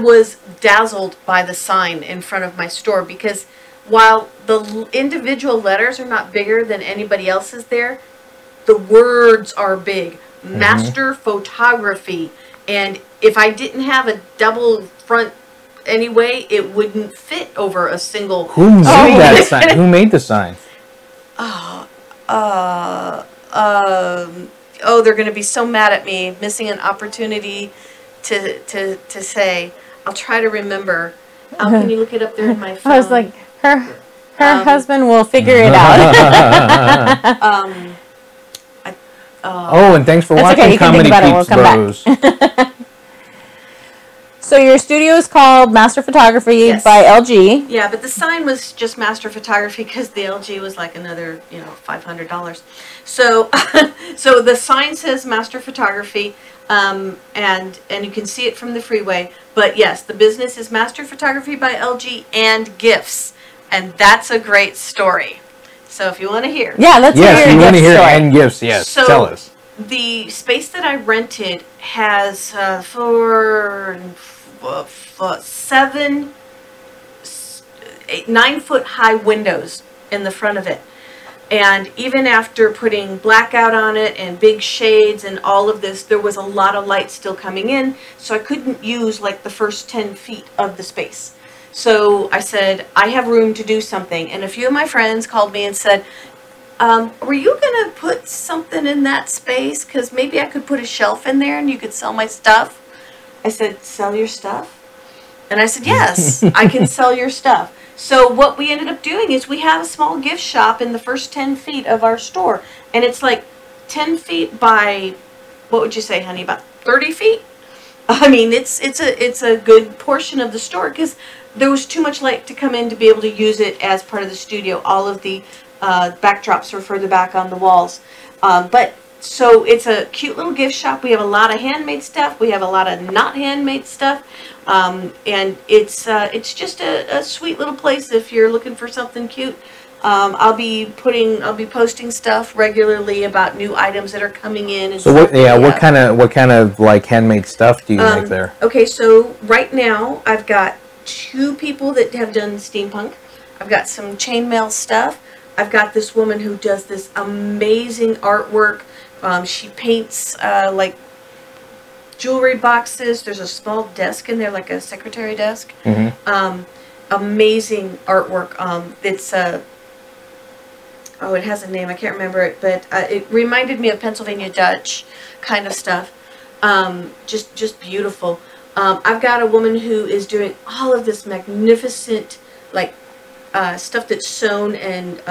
was dazzled by the sign in front of my store because while the individual letters are not bigger than anybody else's there, the words are big. Master Photography. And if I didn't have a double front anyway, it wouldn't fit over a single. Who made that sign? Who made the sign? They're going to be so mad at me, missing an opportunity to say. I'll try to remember. Can you look it up there in my phone? I was like, her husband will figure it out. And thanks for watching okay, Comedy Peeps Bros. So your studio is called Master Photography by LG. Yeah, but the sign was just Master Photography because the LG was like another, $500. So, so the sign says Master Photography, and you can see it from the freeway. But yes, the business is Master Photography by LG and Gifts, and that's a great story. So if you want to hear, let's hear you want to hear story. And Gifts. Yes, so tell us. The space that I rented has 9-foot high windows in the front of it. And even after putting blackout on it and big shades and all of this, there was a lot of light still coming in, so I couldn't use like the first 10 feet of the space. So I said, I have room to do something. And a few of my friends called me and said, were you going to put something in that space? Because maybe I could put a shelf in there and you could sell my stuff. I said, sell your stuff? And I said, yes, I can sell your stuff. So what we ended up doing is we have a small gift shop in the first 10 feet of our store. And it's like 10 feet by, what would you say, honey, about 30 feet? I mean, it's a good portion of the store because there was too much light to come in to be able to use it as part of the studio. All of the backdrops are further back on the walls. So it's a cute little gift shop. We have a lot of handmade stuff. We have a lot of not handmade stuff. And it's just a sweet little place if you're looking for something cute. I'll be posting stuff regularly about new items that are coming in. And so what kind of like handmade stuff do you make there? Okay, so right now I've got 2 people that have done steampunk. I've got some chainmail stuff. I've got this woman who does this amazing artwork. She paints like jewelry boxes. There's a small desk in there, like a secretary desk. Amazing artwork. It has a name. I can't remember it, but it reminded me of Pennsylvania Dutch kind of stuff. Just beautiful. I've got a woman who is doing all of this magnificent, like, stuff that's sewn and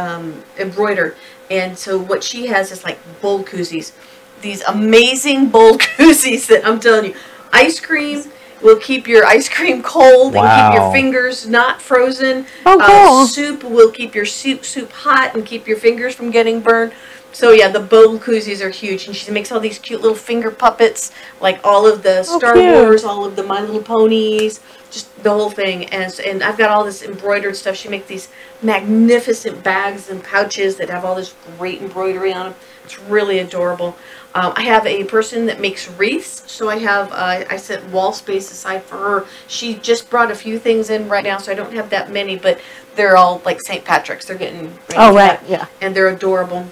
embroidered. And so what she has is like bowl koozies. These amazing bowl koozies that I'm telling you. Ice cream will keep your ice cream cold and keep your fingers not frozen. Cool. Soup will keep your soup hot and keep your fingers from getting burned. So yeah, the bowl koozies are huge, and she makes all these cute little finger puppets, like all of the Star Wars, all of the My Little Ponies, just the whole thing. And I've got all this embroidered stuff. She makes these magnificent bags and pouches that have all this great embroidery on them. It's really adorable. I have a person that makes wreaths, so I have I set wall space aside for her. She just brought a few things in right now, so I don't have that many, but they're all like St. Patrick's. They're getting ready and they're adorable.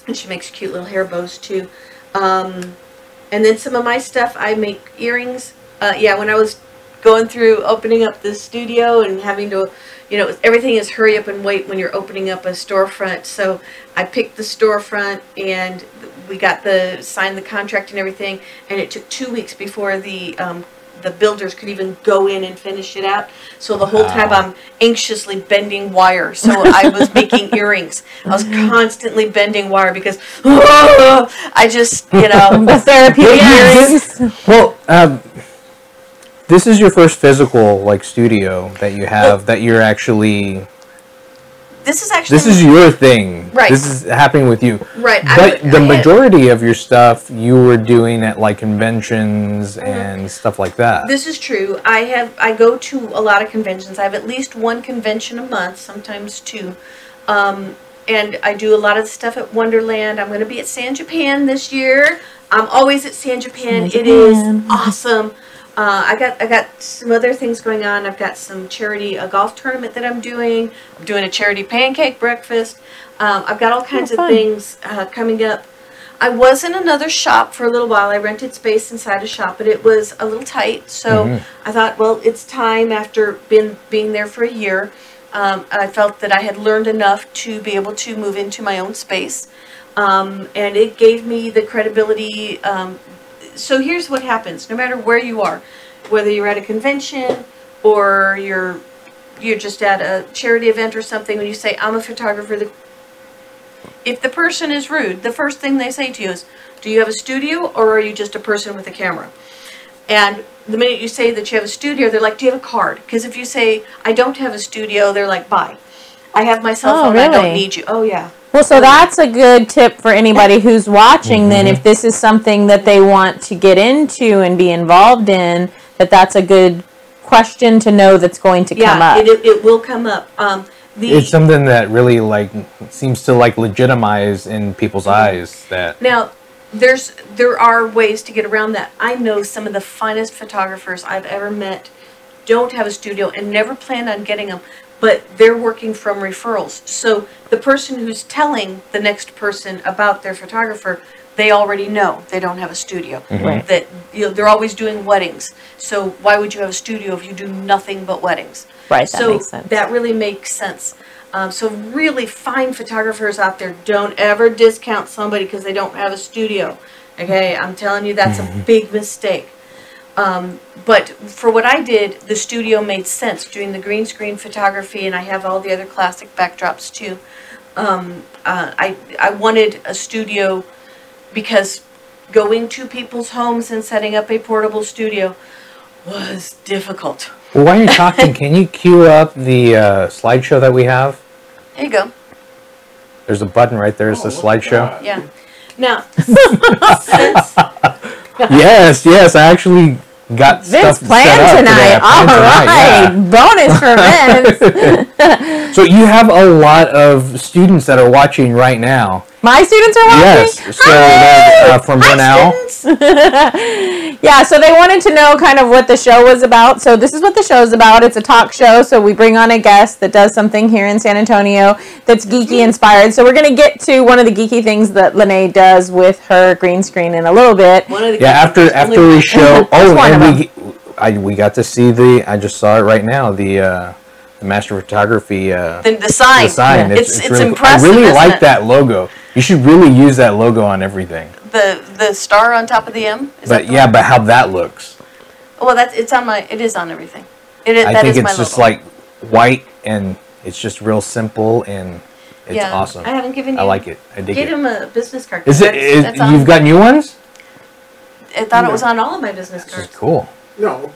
And she makes cute little hair bows too. And then some of my stuff, I make earrings. When I was going through opening up the studio and having to, everything is hurry up and wait when you're opening up a storefront. So I picked the storefront and we got signed the contract and everything. And it took 2 weeks before the builders could even go in and finish it out. So the whole time I'm anxiously bending wire. So I was making earrings. I was constantly bending wire because I just, the therapeutic earrings. Well, this is your first physical studio that you have that you're actually. This is your thing. Right. This is happening with you. Right. But the majority of your stuff you were doing at conventions and stuff like that. This is true. I go to a lot of conventions. I have at least 1 convention a month, sometimes 2. And I do a lot of stuff at Wonderland. I'm going to be at San Japan this year. I'm always at San Japan. It is awesome. I got some other things going on. I've got some charity, a golf tournament that I'm doing. I'm doing a charity pancake breakfast. I've got all kinds of things coming up. I was in another shop for a little while. I rented space inside a shop, but it was a little tight. So I thought, well, it's time after being there for a year. I felt that I had learned enough to be able to move into my own space. And it gave me the credibility. So here's what happens. No matter where you are, whether you're at a convention or you're just at a charity event or something, when you say, I'm a photographer, if the person is rude, the first thing they say to you is, do you have a studio or are you just a person with a camera? And the minute you say that you have a studio, they're like, do you have a card? Because if you say, I don't have a studio, they're like, bye. I have my cell phone, really? I don't need you. Oh, yeah. Well, so that's a good tip for anybody who's watching then, if this is something that they want to get into and be involved in, that's a good question to know that's going to come up. Yeah, it will come up. It's something that really seems to legitimize in people's eyes. That now there are ways to get around that. I know some of the finest photographers I've ever met don't have a studio and never plan on getting them, but they're working from referrals. So the person who's telling the next person about their photographer, they already know they don't have a studio. That they're always doing weddings. So why would you have a studio if you do nothing but weddings? Right, that makes sense. That really makes sense. So really fine photographers out there, don't ever discount somebody because they don't have a studio. Okay, I'm telling you, that's a big mistake. But for what I did, the studio made sense, doing the green screen photography, and I have all the other classic backdrops too. I wanted a studio because going to people's homes and setting up a portable studio was difficult. Well, while you're talking, can you cue up the slideshow that we have? There you go. There's a button right there. It's the slideshow. Yeah. Now, yes, I actually got Vince stuff planned set up tonight. All right, bonus for Vince. So you have a lot of students that are watching right now. My students are watching? Yes. So they're from Bernal. Yeah, so they wanted to know kind of what the show was about. So this is what the show is about. It's a talk show. So we bring on a guest that does something here in San Antonio that's geeky inspired. So we're going to get to one of the geeky things that Lene does with her green screen in a little bit. After we show. And we got to see I just saw it right now, the Master Photography. The sign. The sign. Yeah. It's really impressive. I really like that logo. You should really use that logo on everything. The star on top of the M. But how that looks. Well, it is on everything. I think it's just like white and it's just real simple and it's awesome. I haven't given you. I like it. I dig it. Get him a business card. You've got new ones? I thought it was on all of my business cards. This is cool. No,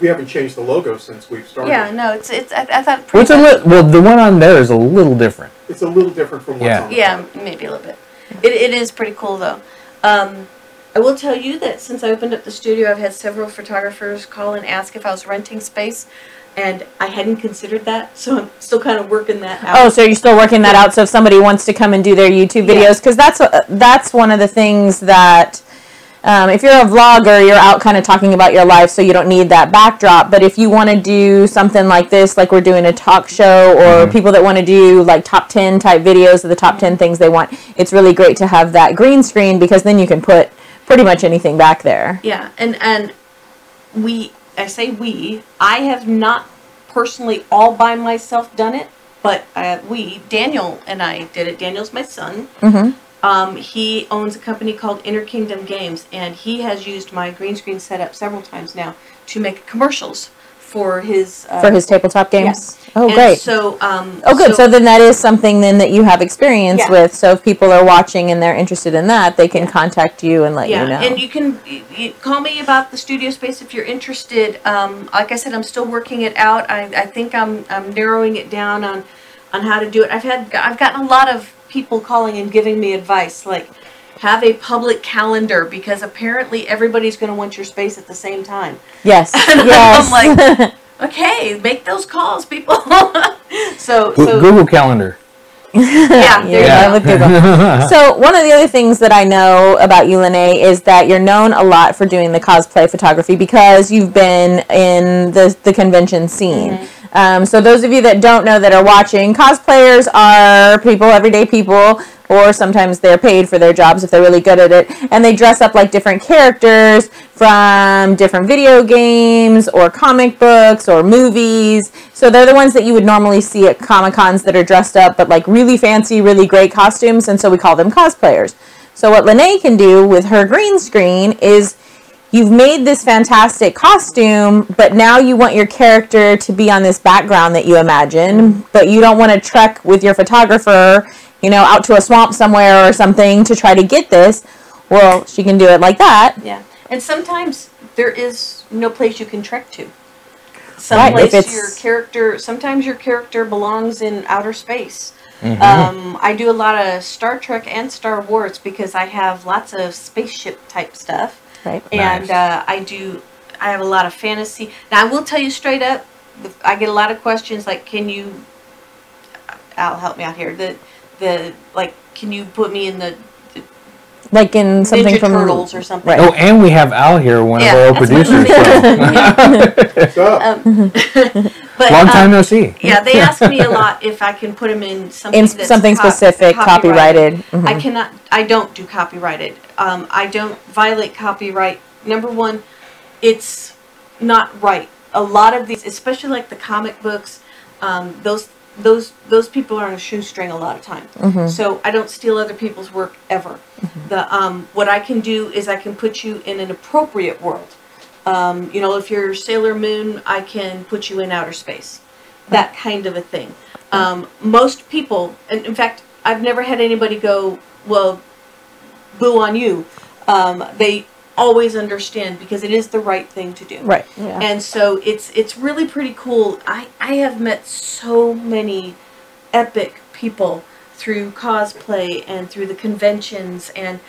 we haven't changed the logo since we've started. Yeah, no, I thought. Well, the one on there is a little different. It's a little different from what's on. Yeah, maybe a little bit. It is pretty cool though. I will tell you that since I opened up the studio, I've had several photographers call and ask if I was renting space, and I hadn't considered that, so I'm still kind of working that out. Oh, so you're still working that out. So if somebody wants to come and do their YouTube videos, because that's one of the things that. If you're a vlogger, you're out kind of talking about your life, so you don't need that backdrop. But if you want to do something like this, like we're doing a talk show, or people that want to do like top 10 type videos of the top 10 things they want, it's really great to have that green screen because then you can put pretty much anything back there. Yeah, and I have not personally all by myself done it, but Daniel and I did it. Daniel's my son. He owns a company called Inner Kingdom Games, and he has used my green screen setup several times now to make commercials for his tabletop games. Yes. Oh, great. So, good. So then that is something then that you have experience with. So if people are watching and they're interested in that, they can contact you and let you know. And you can call me about the studio space if you're interested. Like I said, I'm still working it out. I think I'm narrowing it down on how to do it. I've gotten a lot of people calling and giving me advice, like have a public calendar because apparently everybody's going to want your space at the same time. Yes. I'm like, okay, make those calls, people. so Google Calendar. Yeah, yeah, with Google. So one of the other things that I know about you, Lene, is that you're known a lot for doing the cosplay photography because you've been in the convention scene. So those of you that don't know that are watching, cosplayers are people, everyday people, or sometimes they're paid for their jobs if they're really good at it, and they dress up like different characters from different video games or comic books or movies. So they're the ones that you would normally see at Comic-Cons that are dressed up but like really fancy, really great costumes, and so we call them cosplayers. So what Lene can do with her green screen is you've made this fantastic costume, but now you want your character to be on this background that you imagine, but you don't want to trek with your photographer, you know, out to a swamp somewhere or something to try to get this. Well, she can do it like that. Yeah. And sometimes there is no place you can trek to. Sometimes your character belongs in outer space. I do a lot of Star Trek and Star Wars because I have lots of spaceship type stuff. Right. And I have a lot of fantasy. Now, I will tell you straight up, I get a lot of questions like, Al, help me out here. Can you put me in the like in something Ninja from Turtles or something? Right. Oh, and we have Al here, one of our producers. What's up? But, Long time no see. Yeah, they ask me a lot if I can put them in something that's specific, copyrighted. I don't do copyrighted. I don't violate copyright. Number one, it's not right. A lot of these, especially like the comic books, those people are on a shoestring a lot of time. So I don't steal other people's work ever. What I can do is I can put you in an appropriate world. You know, if you're Sailor Moon, I can put you in outer space. That kind of a thing. Most people, and in fact, I've never had anybody go, well, boo on you. They always understand because it is the right thing to do. Right. Yeah. And so it's really pretty cool. I have met so many epic people through cosplay and through the conventions, and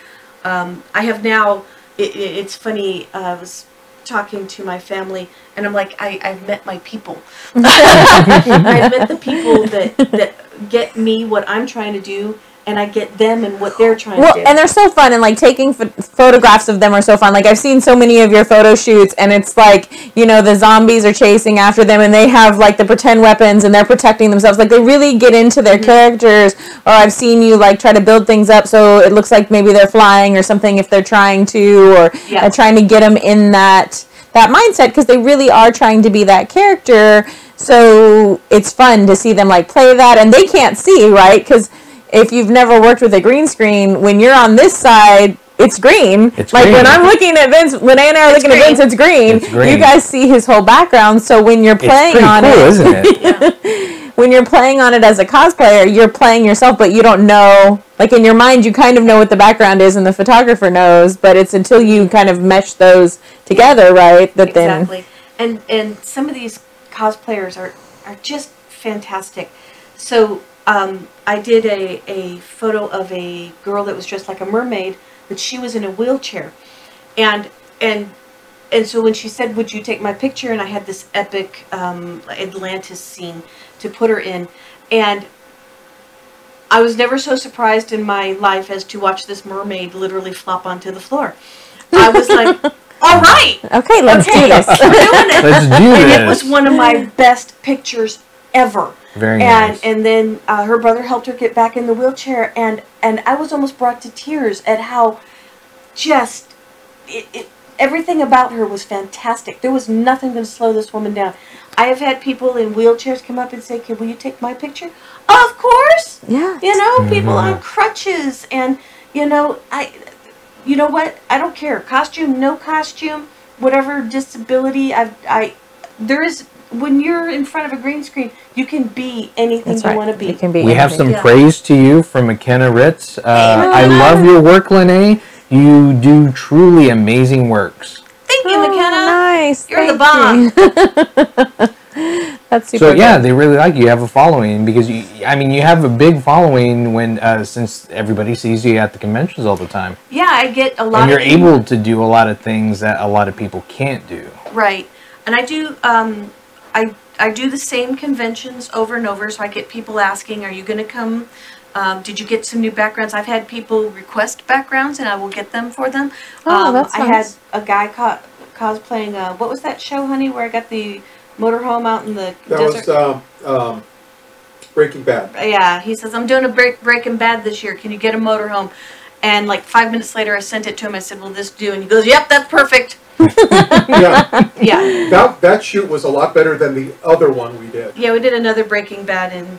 I have now. It's funny. I was talking to my family, and I'm like, I've met my people. I've met the people that get me what I'm trying to do, and I get them and what they're trying to do. And they're so fun, and like taking photographs of them are so fun. Like I've seen so many of your photo shoots, and it's like, you know, the zombies are chasing after them, and they have like the pretend weapons, and they're protecting themselves. Like they really get into their characters. Or I've seen you like try to build things up so it looks like maybe they're flying or something if they're trying to, or trying to get them in that mindset because they really are trying to be that character. So it's fun to see them like play that, and they can't see, right? Because if you've never worked with a green screen, when you're on this side, it's green. It's like green. When I'm looking at Vince, Lene and I are looking at Vince, it's green. You guys see his whole background. So when you're playing on it, isn't it? When you're playing on it as a cosplayer, you're playing yourself, but you don't know. Like in your mind, you kind of know what the background is, and the photographer knows. But it's until you kind of mesh those together, right? That exactly. And some of these cosplayers are just fantastic. So I did a photo of a girl that was dressed like a mermaid, but she was in a wheelchair, and so when she said, "Would you take my picture?" and I had this epic Atlantis scene to put her in, and I was never so surprised in my life as to watch this mermaid literally flop onto the floor. I was like, all right, okay, let's do this. We're doing it. Let's do this. And it was one of my best pictures ever. Very nice. And then her brother helped her get back in the wheelchair, and I was almost brought to tears at how just everything about her was fantastic. There was nothing going to slow this woman down. I have had people in wheelchairs come up and say, "Will you take my picture?" Of course. Yeah. You know, people on crutches, and you know what? I don't care. Costume, no costume, whatever disability. There is. When you're in front of a green screen, you can be anything you want to be. You can be we anything. have some praise to you from McKenna Ritz. I love your work, Lene. You do truly amazing works. Thank you, McKenna. Nice. You're the bomb. That's super. So yeah, good. they really like you. You have a following because you have a big following when since everybody sees you at the conventions all the time. Yeah, I get a lot. And you're able to do a lot of things that a lot of people can't do. Right, and I do. I do the same conventions over and over, so I get people asking, "Are you going to come Did you get some new backgrounds? I've had people request backgrounds, and I will get them for them. Oh, that's I nice. had a guy cosplaying, what was that show, honey, where I got the motorhome out in the desert? That was Breaking Bad. Yeah, he says, I'm doing a Breaking Bad this year. Can you get a motorhome? And like 5 minutes later, I sent it to him. I said, will this do? And he goes, yep, that's perfect. Yeah. Yeah. That shoot was a lot better than the other one we did. Yeah, we did another Breaking Bad, and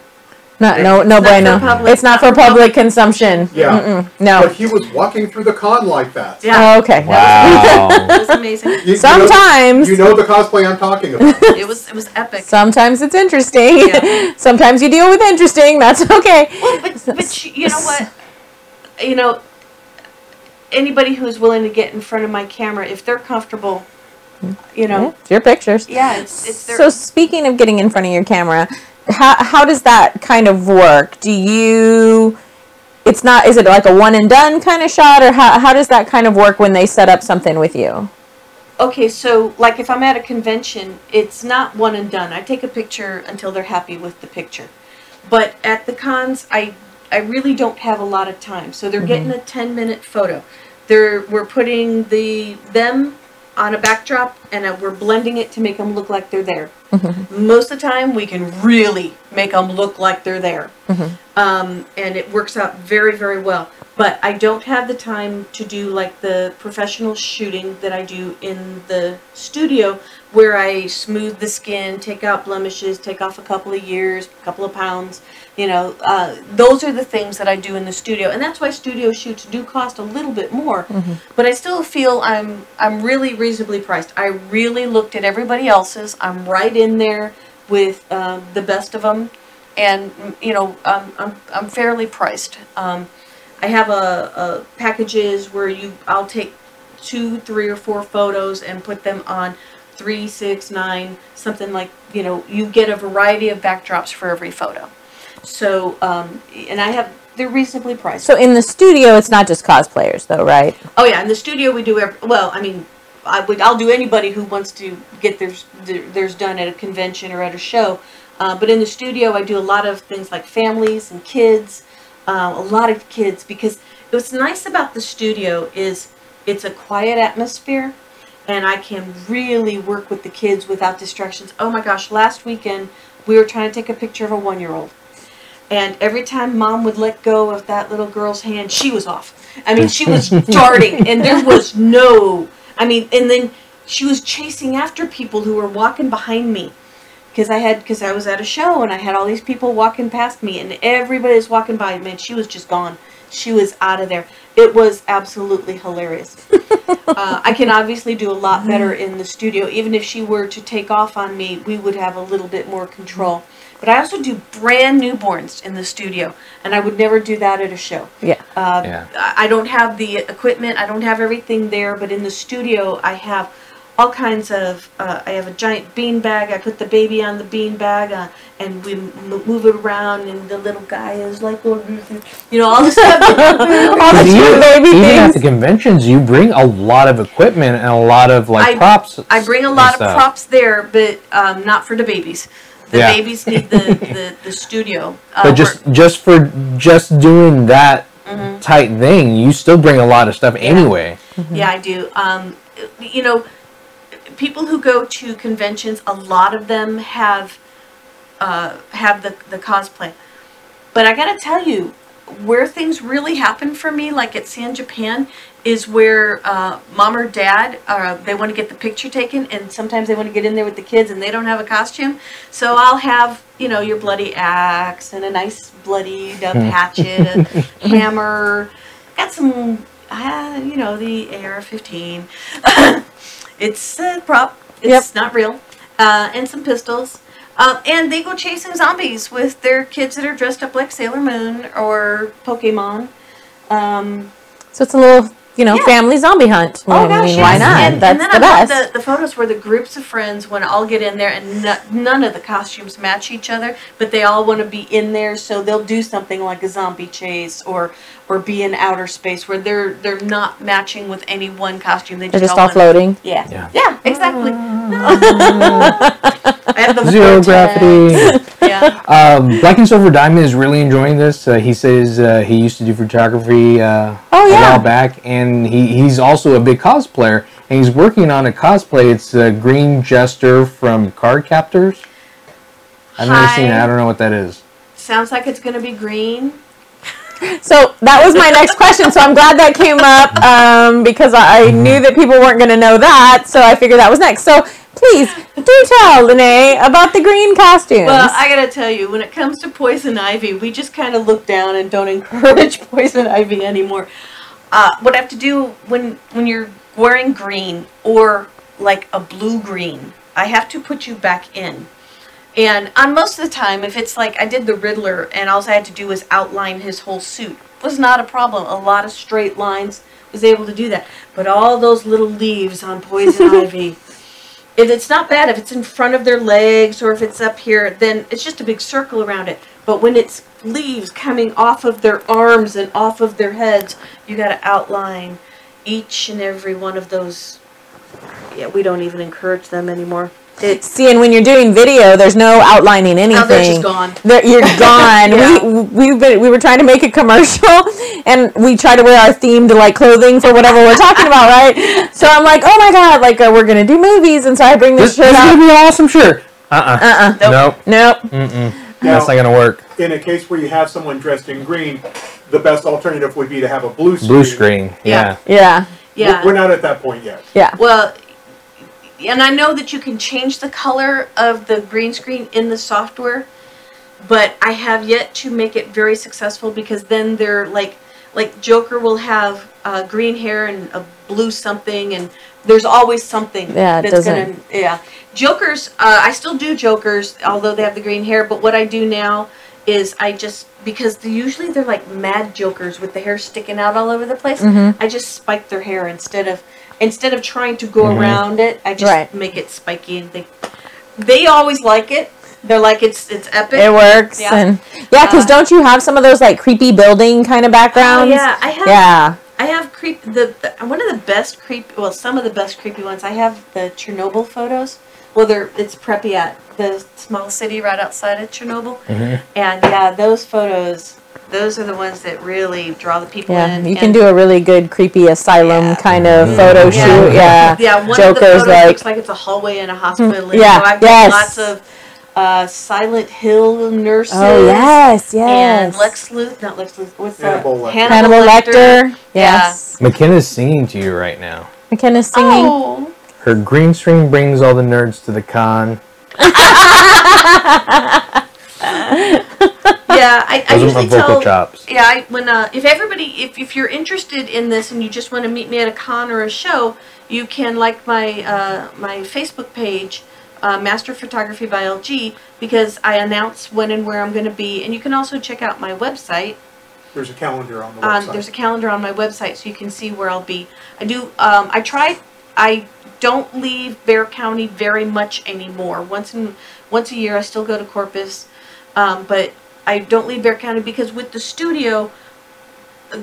No bueno. It's not for public consumption. Yeah. No. But he was walking through the con like that. yeah, Oh, okay. Wow. it was amazing. Sometimes. You know the cosplay I'm talking about. It was epic. Sometimes it's interesting. Yeah. Sometimes you deal with interesting. That's okay. Well, but you know what? You know, anybody who's willing to get in front of my camera, if they're comfortable, you know. Yeah, it's your pictures. Yeah, it's their. So speaking of getting in front of your camera, how does that kind of work? Do you? Is it like a one and done kind of shot, or how does that kind of work when they set up something with you? Okay, so like if I'm at a convention, it's not one and done. I take a picture until they're happy with the picture. But at the cons, I really don't have a lot of time. So they're getting a 10-minute photo. We're putting them on a backdrop, and we're blending it to make them look like they're there. Most of the time, we can really make them look like they're there. And it works out very, very well. But I don't have the time to do like the professional shooting that I do in the studio, where I smooth the skin, take out blemishes, take off a couple of years, a couple of pounds. You know, those are the things that I do in the studio, and that's why studio shoots do cost a little bit more. But I still feel I'm really reasonably priced. I really looked at everybody else's. I'm right in there with the best of them, and you know, I'm fairly priced. I have a packages where I'll take 2, 3, or 4 photos and put them on 3, 6, 9, something like, you know, you get a variety of backdrops for every photo. So, and they're reasonably priced. So in the studio, it's not just cosplayers, though, right? Oh yeah, in the studio we do I'll do anybody who wants to get theirs done at a convention or at a show. But in the studio, I do a lot of things like families and kids, a lot of kids, because what's nice about the studio is it's a quiet atmosphere, and I can really work with the kids without distractions. Oh my gosh, last weekend we were trying to take a picture of a 1-year-old. And every time Mom would let go of that little girl's hand, she was off. I mean, she was darting, and there was and then she was chasing after people who were walking behind me. Because I was at a show, and I had all these people walking past me, and everybody was walking by. Man, she was just gone. She was out of there. It was absolutely hilarious. I can obviously do a lot better in the studio. Even if she were to take off on me, we would have a little bit more control. But I also do brand newborns in the studio, and I would never do that at a show. Yeah. I don't have the equipment. I don't have everything there, but in the studio, I have all kinds of, I have a giant bean bag. I put the baby on the bean bag, and we move it around, and the little guy is like, you know, all the stuff. All the cute baby Even things. at the conventions, you bring a lot of equipment and a lot of props. I bring a lot of props there, but not for the babies. The babies need the studio. But just doing that tight thing, you still bring a lot of stuff anyway. Yeah, I do. You know, people who go to conventions, a lot of them have the cosplay. But I gotta tell you, where things really happen for me, like at San Japan, is where Mom or Dad, they want to get the picture taken, and sometimes they want to get in there with the kids, and they don't have a costume. So I'll have, you know, your bloody axe and a nice bloodied up hatchet, a hammer. Got some, you know, the AR-15. It's a prop. It's not real. And some pistols. And they go chasing zombies with their kids that are dressed up like Sailor Moon or Pokemon. So it's a little, you know, family zombie hunt. Oh gosh, why not? And That's then the I best. love the photos where the groups of friends want to all get in there, and none of the costumes match each other, but they all want to be in there, so they'll do something like a zombie chase or be in outer space where they're not matching with any one costume. They're just all floating. Yeah, exactly. I have the Zero vortex. gravity. Yeah. Yeah. Black and Silver Diamond is really enjoying this. He says he used to do photography a while back, and he's also a big cosplayer, and he's working on a cosplay. It's Green Jester from Card Captors. I've never seen it. I don't know what that is. Sounds like it's going to be green. So that was my next question. So I'm glad that came up because I knew that people weren't going to know that. So I figured that was next. So please do tell Lene about the green costumes. Well, I got to tell you, when it comes to poison ivy, we just kind of look down and don't encourage poison ivy anymore. What I have to do when you're wearing green or like a blue-green, I have to put you back in. And on most of the time, if it's like I did the Riddler and all I had to do was outline his whole suit, it was not a problem. A lot of straight lines, was able to do that. But all those little leaves on poison ivy, it's not bad. If it's in front of their legs or if it's up here, then it's just a big circle around it. But when it's leaves coming off of their arms and off of their heads, you got to outline each and every one of those. Yeah, we don't even encourage them anymore. See, and when you're doing video, there's no outlining anything. Oh, they're just gone. You're gone. Yeah. We were trying to make a commercial, and we try to wear our themed like clothing for whatever we're talking about, right? So I'm like, oh my god, like we're gonna do movies, and so I bring this shirt out. This is gonna be an awesome shirt. Nope. Now, that's not gonna work. In a case where you have someone dressed in green, the best alternative would be to have a blue screen. Blue screen. Yeah. We're not at that point yet. Yeah. Well, and I know that you can change the color of the green screen in the software, but I have yet to make it very successful because then they're like Joker will have green hair and a blue something, and there's always something that's gonna Jokers. I still do Jokers, although they have the green hair. But what I do now is because usually they're like mad Jokers with the hair sticking out all over the place. I just spike their hair instead of trying to go around it. I just make it spiky, and they always like it. They're like it's epic. It works, and because don't you have some of those like creepy building kind of backgrounds? I have. I have one of the best some of the best creepy ones. I have the Chernobyl photos. Well, it's preppy at the small city right outside of Chernobyl, and those photos. Those are the ones that really draw the people in. You can do a really good creepy asylum kind of photo shoot. One Joker's of the photos looks like it's a hallway in a hospital. So I've got lots of Silent Hill nurses. Oh, yes. And Lex Luthor. What's that? Hannibal Lecter. Yes. McKenna's singing to you right now. McKenna's singing. Oh. Her green screen brings all the nerds to the con. I usually tell chops. if you're interested in this and you just want to meet me at a con or a show, you can like my my Facebook page, Master Photography by LG, because I announce when and where I'm going to be, and you can also check out my website. There's a calendar on the website. There's a calendar on my website, so you can see where I'll be. I don't leave Bexar County very much anymore. Once a year, I still go to Corpus, but I don't leave Bexar County because with the studio,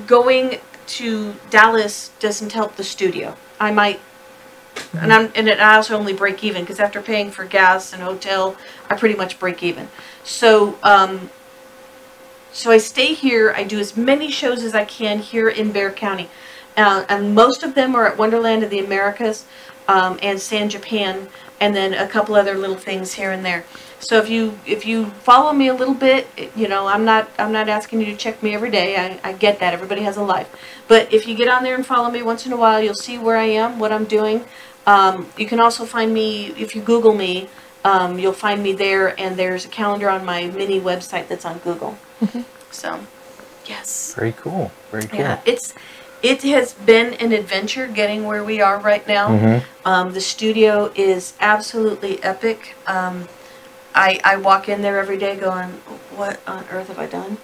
going to Dallas doesn't help the studio. I might, and I also only break even because after paying for gas and hotel, I pretty much break even. So, so I stay here. I do as many shows as I can here in Bexar County, and most of them are at Wonderland of the Americas and San Japan, and then a couple other little things here and there. So if you follow me a little bit, I'm not asking you to check me every day. I get that. Everybody has a life. But if you get on there and follow me once in a while, you'll see where I am, what I'm doing. You can also find me, if you Google me, you'll find me there, and there's a calendar on my mini website that's on Google. So, yes. Very cool. Very cool. Yeah, it has been an adventure getting where we are right now. The studio is absolutely epic. I walk in there every day going, what on earth have I done?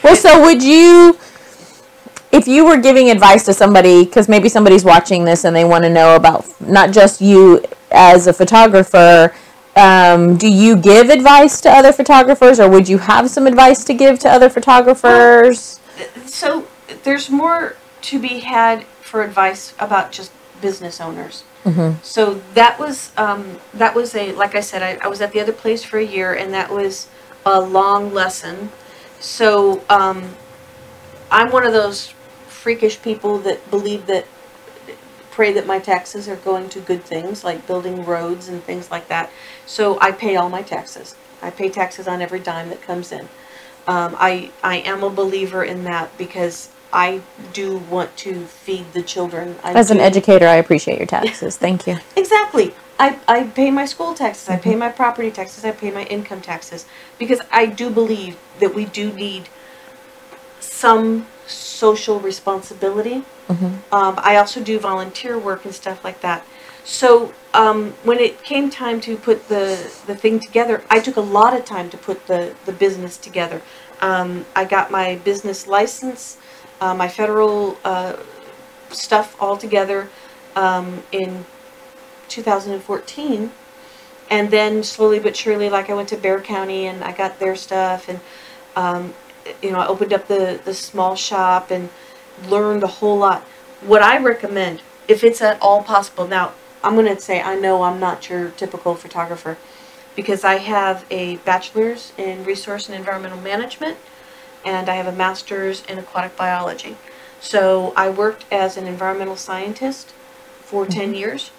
Well, so would you, if you were giving advice to somebody, because maybe somebody's watching this and they want to know about not just you as a photographer, do you give advice to other photographers, or would you have some advice to give to other photographers? So there's more to be had for advice about just business owners. So that was a, like I said, I was at the other place for a year, and that was a long lesson. So I'm one of those freakish people that pray that my taxes are going to good things, like building roads and things like that. So I pay all my taxes. I pay taxes on every dime that comes in. I am a believer in that because I do want to feed the children. As an educator, I appreciate your taxes. Thank you. Exactly. I pay my school taxes. I pay my property taxes. I pay my income taxes. Because I do believe that we do need some social responsibility. I also do volunteer work and stuff like that. So when it came time to put the thing together, I took a lot of time to put the business together. I got my business license, my federal stuff all together in 2014. And then slowly but surely, like I went to Bexar County and I got their stuff, and you know, I opened up the small shop and learned a whole lot. What I recommend, if it's at all possible, now I'm going to say I know I'm not your typical photographer because I have a bachelor's in resource and environmental management and I have a master's in aquatic biology. So I worked as an environmental scientist for 10 years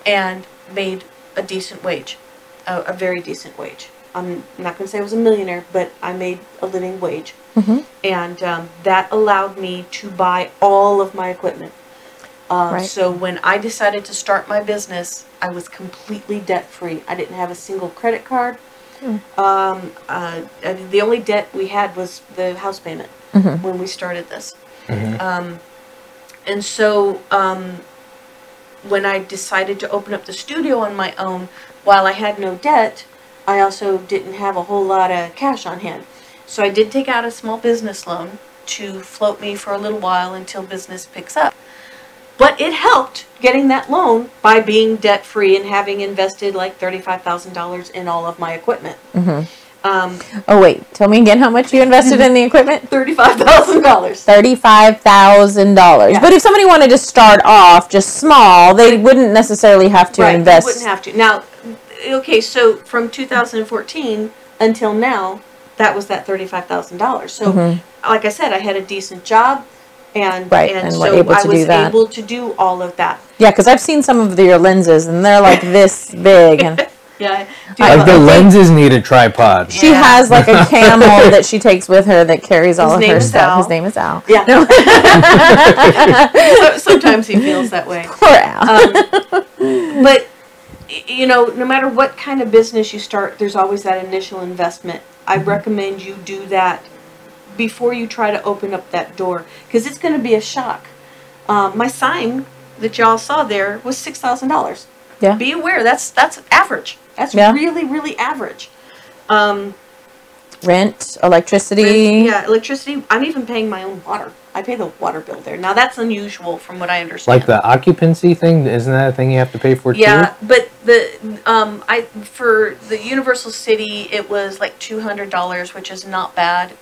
and made a decent wage, a very decent wage. I'm not going to say I was a millionaire, but I made a living wage. And that allowed me to buy all of my equipment. So when I decided to start my business, I was completely debt-free. I didn't have a single credit card. The only debt we had was the house payment when we started this. And so when I decided to open up the studio on my own, while I had no debt, I also didn't have a whole lot of cash on hand. So I did take out a small business loan to float me for a little while until business picks up. But it helped getting that loan by being debt-free and having invested like $35,000 in all of my equipment. Oh, wait. Tell me again how much you invested in the equipment? $35,000. $35,000. Yeah. But if somebody wanted to start off just small, they wouldn't necessarily have to invest. They wouldn't have to. Now, okay, so from 2014 until now, that was that $35,000. So, like I said, I had a decent job. And so I was able to do all of that. Yeah, because I've seen some of your lenses, and they're like this big. And yeah, like the lenses need a tripod. She has like a camel that she takes with her that carries all of her stuff. His name is Al. Yeah. No. Sometimes he feels that way. Poor Al. But you know, no matter what kind of business you start, there's always that initial investment. I recommend you do that before you try to open up that door, because it's going to be a shock. My sign that y'all saw there was $6,000. Yeah. Be aware, that's average. That's really, really average. Rent, electricity. Electricity. I'm even paying my own water. I pay the water bill there. Now that's unusual from what I understand. Like the occupancy thing, isn't that a thing you have to pay for too? Yeah, but for the Universal City it was like $200, which is not bad.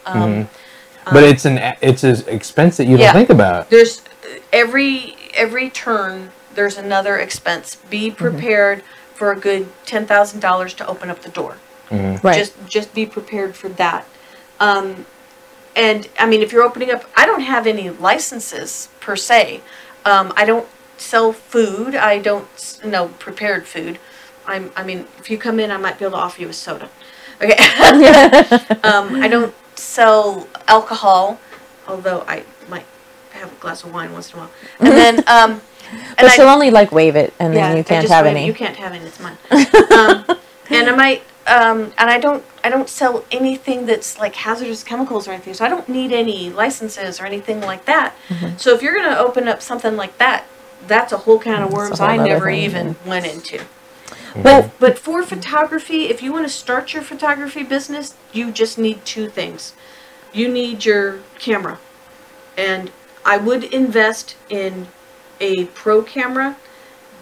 But it's an expense that you don't think about. There's every turn there's another expense. Be prepared for a good $10,000 to open up the door. Right. Just be prepared for that. And I mean, if you're opening up, I don't have any licenses per se. I don't sell food. I don't prepared food. I mean, if you come in, I might be able to offer you a soda. Okay. I don't sell alcohol, although I might have a glass of wine once in a while. And then, but she'll only wave it, and then you can't have any. You can't have any. It's mine. And I might, and I don't sell anything that's like hazardous chemicals or anything. So I don't need any licenses or anything like that. So if you're going to open up something like that, that's a whole can of worms I never even went into. But for photography, if you want to start your photography business, you just need two things. You need your camera. And I would invest in a pro camera,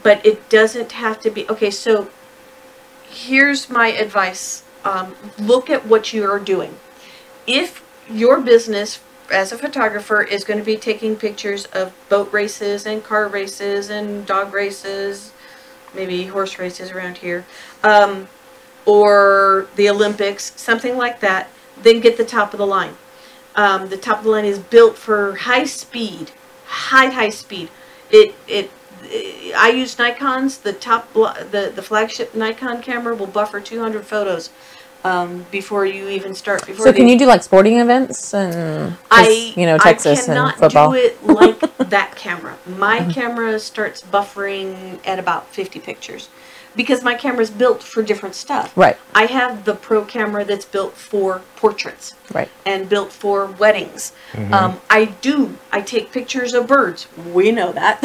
but it doesn't have to be. Okay, so here's my advice. Look at what you are doing. If your business as a photographer, is going to be taking pictures of boat races and car races and dog races, maybe horse races around here, or the Olympics, something like that, then get the top of the line. The top of the line is built for high speed, high speed. I use Nikons. The flagship Nikon camera will buffer 200 photos before you even start. So can you do like sporting events and Texas and football? I cannot do it like that camera. My camera starts buffering at about 50 pictures because my camera is built for different stuff. Right. I have the pro camera that's built for portraits. Right. And built for weddings. I take pictures of birds. We know that.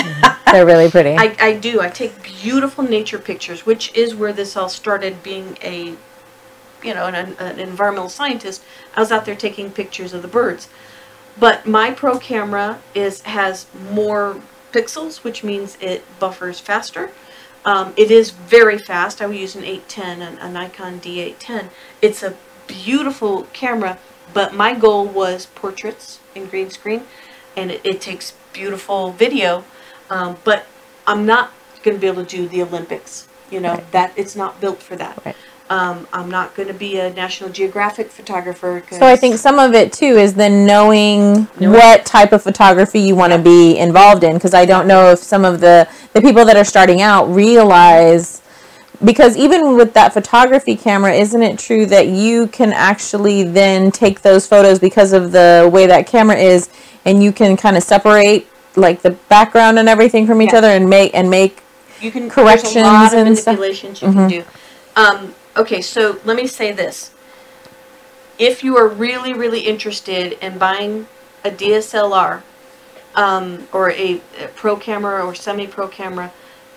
They're really pretty. I do. I take beautiful nature pictures, which is where this all started. Being an environmental scientist, I was out there taking pictures of the birds. But my pro camera has more pixels, which means it buffers faster. It is very fast. I would use an 810, a Nikon D810. It's a beautiful camera, but my goal was portraits in green screen, and it takes beautiful video. But I'm not going to be able to do the Olympics. That it's not built for that. Right. I'm not going to be a National Geographic photographer. So I think some of it too is then knowing what type of photography you want to be involved in, because I don't know if some of the people that are starting out realize, because even with that photography camera, isn't it true that you can actually then take those photos because of the way that camera is, and you can kind of separate like the background and everything from each other and make corrections there's a lot of and manipulations you can do. Okay, so let me say this. If you are really, really interested in buying a DSLR or a pro camera or semi-pro camera,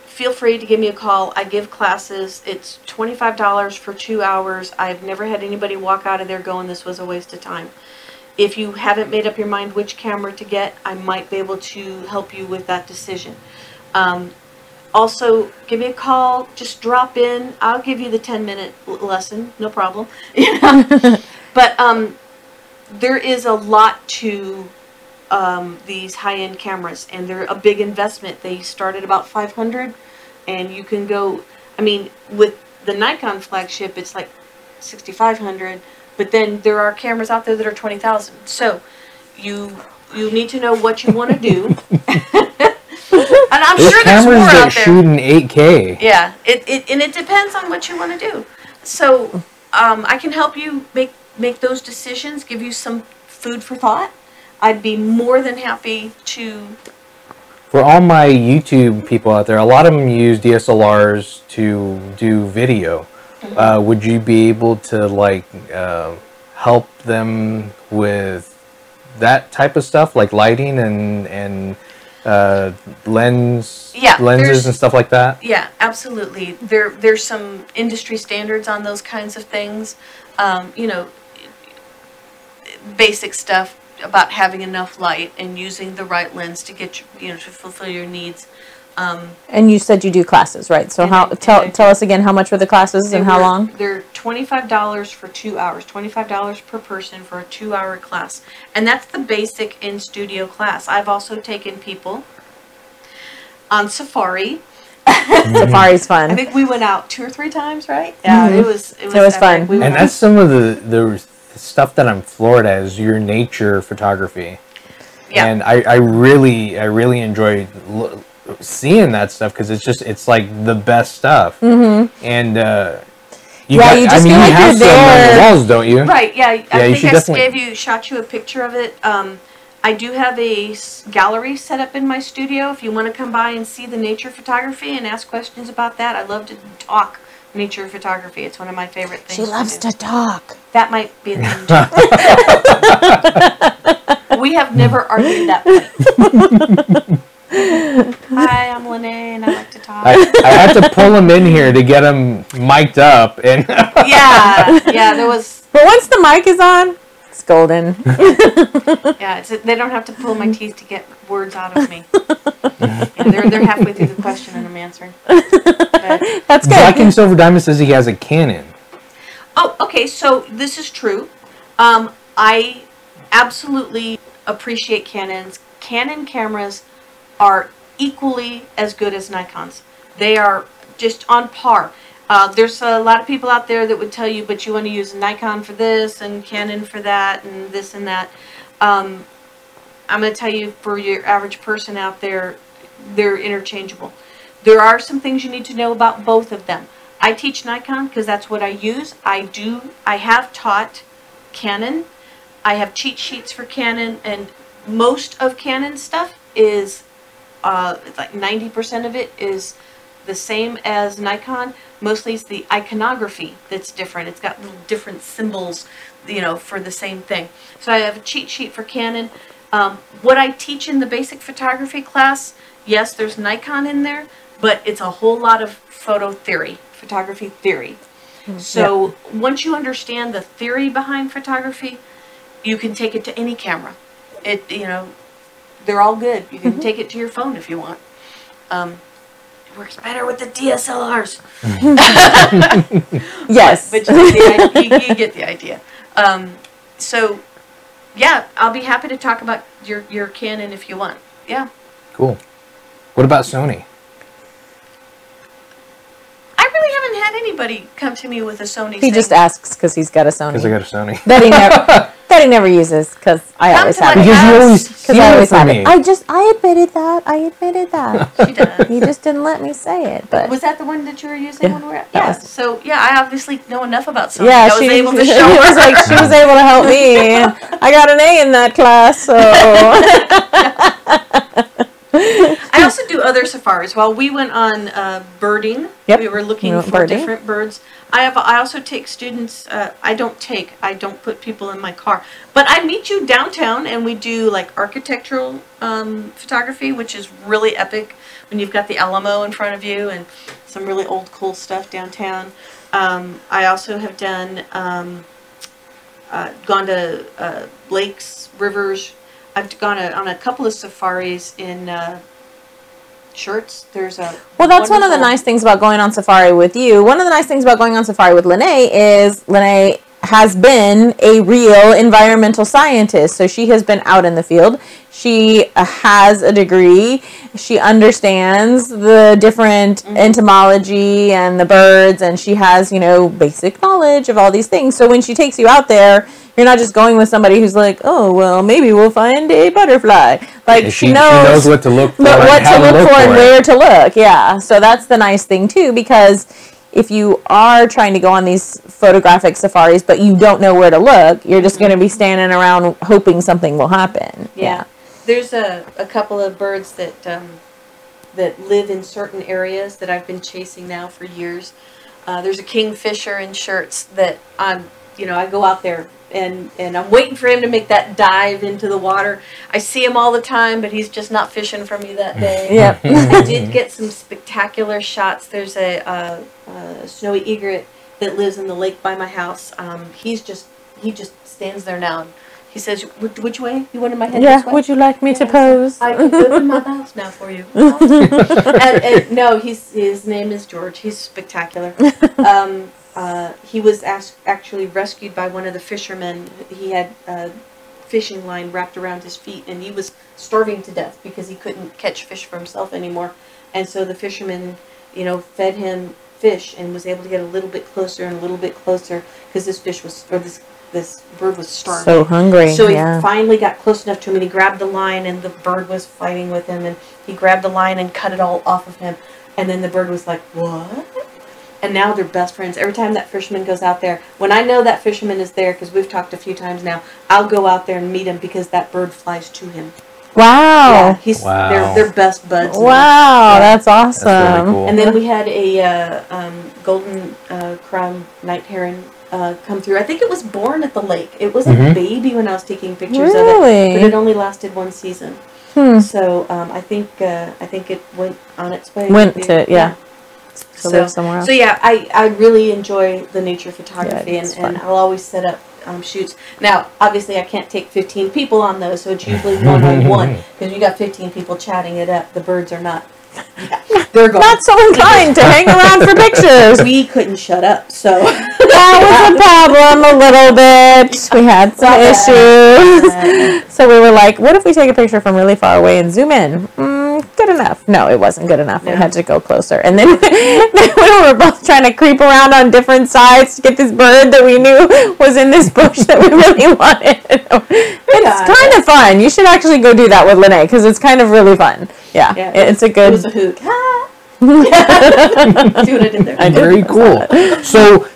feel free to give me a call. I give classes. It's $25 for 2 hours. I've never had anybody walk out of there going, this was a waste of time. If you haven't made up your mind which camera to get, I might be able to help you with that decision. Also, give me a call. Just drop in. I'll give you the 10-minute lesson. No problem. But there is a lot to these high-end cameras, and they're a big investment. They start at about $500, and you can go. I mean, with the Nikon flagship, it's like $6,500. But then there are cameras out there that are $20,000. So you need to know what you want to do. And I'm sure there's more out there. Shooting 8K. Yeah, it depends on what you want to do. So I can help you make those decisions, give you some food for thought. I'd be more than happy to. For all my YouTube people out there, a lot of them use DSLRs to do video. Would you be able to help them with that type of stuff, like lighting and lenses and stuff like that? Yeah, absolutely. There's some industry standards on those kinds of things. Basic stuff about having enough light and using the right lens to get to fulfill your needs. And you said you do classes, right? So tell us again, how much were the classes and how long? They're $25 for 2 hours, $25 per person for a 2-hour class. And that's the basic in-studio class. I've also taken people on safari. Safari's fun. I think we went out 2 or 3 times, right? Yeah, it was fun. And that's some of the stuff that I'm floored at is your nature photography. Yeah. And I really enjoy seeing that stuff, because it's like the best stuff. And you have some on the walls, don't you? Right. Yeah. I think I shot you a picture of it. I do have a gallery set up in my studio. If you want to come by and see the nature photography and ask questions about that, I love to talk nature photography. It's one of my favorite things. She loves to talk. That might be a thing too. We have never argued that point. Hi, I'm Lene, and I like to talk. I had to pull him in here to get him mic'd up, and yeah, there was. But once the mic is on, it's golden. Yeah, they don't have to pull my teeth to get words out of me. Yeah, they're halfway through the question and I'm answering. But, that's good. Black and Silver Diamond says he has a Canon. Oh, okay. So this is true. I absolutely appreciate Canons. Canon cameras are equally as good as Nikons. They are just on par. There's a lot of people out there that would tell you, but you want to use Nikon for this and Canon for that and this and that. I'm going to tell you, for your average person out there, they're interchangeable. There are some things you need to know about both of them. I teach Nikon because that's what I use. I have taught Canon. I have cheat sheets for Canon, and most of Canon stuff is like 90% of it is the same as Nikon. Mostly it's the iconography that's different. It's got little different symbols, you know, for the same thing. So I have a cheat sheet for Canon. What I teach in the basic photography class, yes, there's Nikon in there, but it's a whole lot of photo theory, photography theory. So once you understand the theory behind photography, you can take it to any camera. You know, they're all good. You can take it to your phone if you want. It works better with the DSLRs. Yes. But you get the idea. So, yeah, I'll be happy to talk about your Canon if you want. Yeah. Cool. What about Sony? I really haven't had anybody come to me with a Sony. He just asks because he's got a Sony. Because I got a Sony. That he never uses because I always have it. Because you always steal it from me. I admitted that. I admitted that. She does. You just didn't let me say it. But was that the one that you were using when we were at? Yeah. Yeah. So yeah, I obviously know enough about Sony. yeah, I was able to show she was her. like, she was able to help me. I got an A in that class, so. I also do other safaris. While we went on birding, we were looking for different birds. I also take students. I don't put people in my car, but I meet you downtown, and we do like architectural photography, which is really epic when you've got the Alamo in front of you and some really old cool stuff downtown. I also have done gone to lakes, rivers. I've gone on a couple of safaris in Shirts. There's a that's one of the nice things about going on safari with you. One of the nice things about going on safari with Lene is Lene has been a real environmental scientist. So she has been out in the field. She has a degree. She understands the different entomology and the birds, and she has, you know, basic knowledge of all these things. So when she takes you out there, you're not just going with somebody who's like, oh, well, maybe we'll find a butterfly. Like, she knows what to look for, and where to look. Yeah. So that's the nice thing too, because if you are trying to go on these photographic safaris, but you don't know where to look, you're just going to be standing around hoping something will happen. Yeah. There's a couple of birds that that live in certain areas that I've been chasing now for years. There's a kingfisher in Shirts that I go out there and I'm waiting for him to make that dive into the water. I see him all the time, but he's just not fishing for me that day. Yep. I did get some spectacular shots. There's a snowy egret that lives in the lake by my house. He just stands there now. He says, which way? You wanted my head this way? Would you like me to pose? I can open my house now for you. and no, his name is George. He's spectacular. He was actually rescued by one of the fishermen. He had a fishing line wrapped around his feet, and he was starving to death because he couldn't catch fish for himself anymore. And so the fisherman, fed him fish and was able to get a little bit closer and a little bit closer because this bird was starving. So hungry. So he finally got close enough to him, and he grabbed the line, and the bird was fighting with him, and he grabbed the line and cut it all off of him. And then the bird was like, what? And now they're best friends. Every time that fisherman goes out there, when I know that fisherman is there, because we've talked a few times now, I'll go out there and meet him because that bird flies to him. Wow. Yeah, they're best buds. Wow, that's awesome. That's really cool. And then we had a golden crown night heron come through. I think it was born at the lake. It was a baby when I was taking pictures of it, but it only lasted one season. So I think it went on its way. To live somewhere else. So yeah, I really enjoy the nature photography, and I'll always set up shoots. Now, obviously, I can't take 15 people on those, so it's usually one-on-one, because you got 15 people chatting it up. The birds are not. Yeah, they're gone. Not so inclined to hang around for pictures. We couldn't shut up, so. that was a problem a little bit. We had some issues. So we were like, what if we take a picture from really far away and zoom in? Good enough. No, it wasn't good enough. We had to go closer. And then we were both trying to creep around on different sides to get this bird that we knew was in this bush that we really wanted. It's kind of fun. You should actually go do that with Lene because it's kind of really fun. Yeah, it's a good. It was a hoot. See what I did there? Very cool. So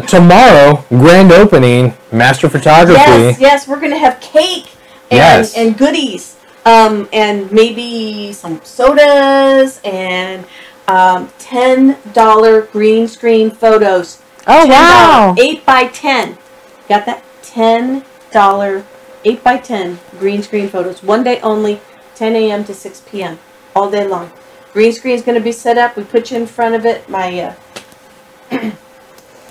tomorrow, grand opening, master photography. Yes, we're gonna have cake and goodies, and maybe some sodas and $10 green screen photos. Oh wow! 8x10. Got that? $10 8x10 green screen photos. One day only, 10 a.m. to 6 p.m. all day long. Green screen is going to be set up. We put you in front of it. My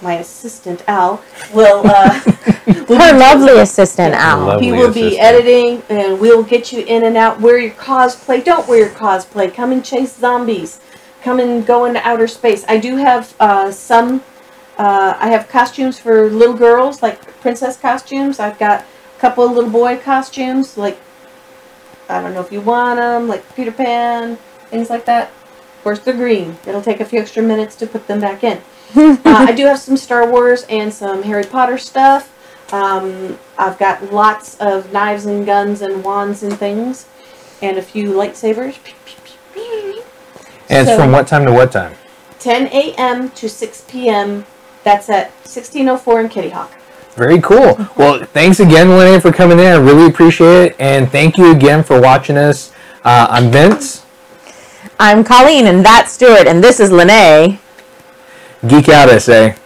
my assistant Al will. Her lovely assistant Al. He will be editing, and we'll get you in and out. Wear your cosplay. Don't wear your cosplay. Come and chase zombies. Come and go into outer space. I do have some. I have costumes for little girls, like princess costumes. I've got a couple of little boy costumes, like I don't know if you want them, like Peter Pan. Things like that. Of course, they're green. It'll take a few extra minutes to put them back in. I do have some Star Wars and some Harry Potter stuff. I've got lots of knives and guns and wands and things. And a few lightsabers. And it's from what time to what time? 10 a.m. to 6 p.m. That's at 1604 in Kitty Hawk. Very cool. Well, thanks again, Lene, for coming in. I really appreciate it. And thank you again for watching us. I'm Vince. I'm Colleen, and that's Stuart, and this is Lene. Geek out, I say.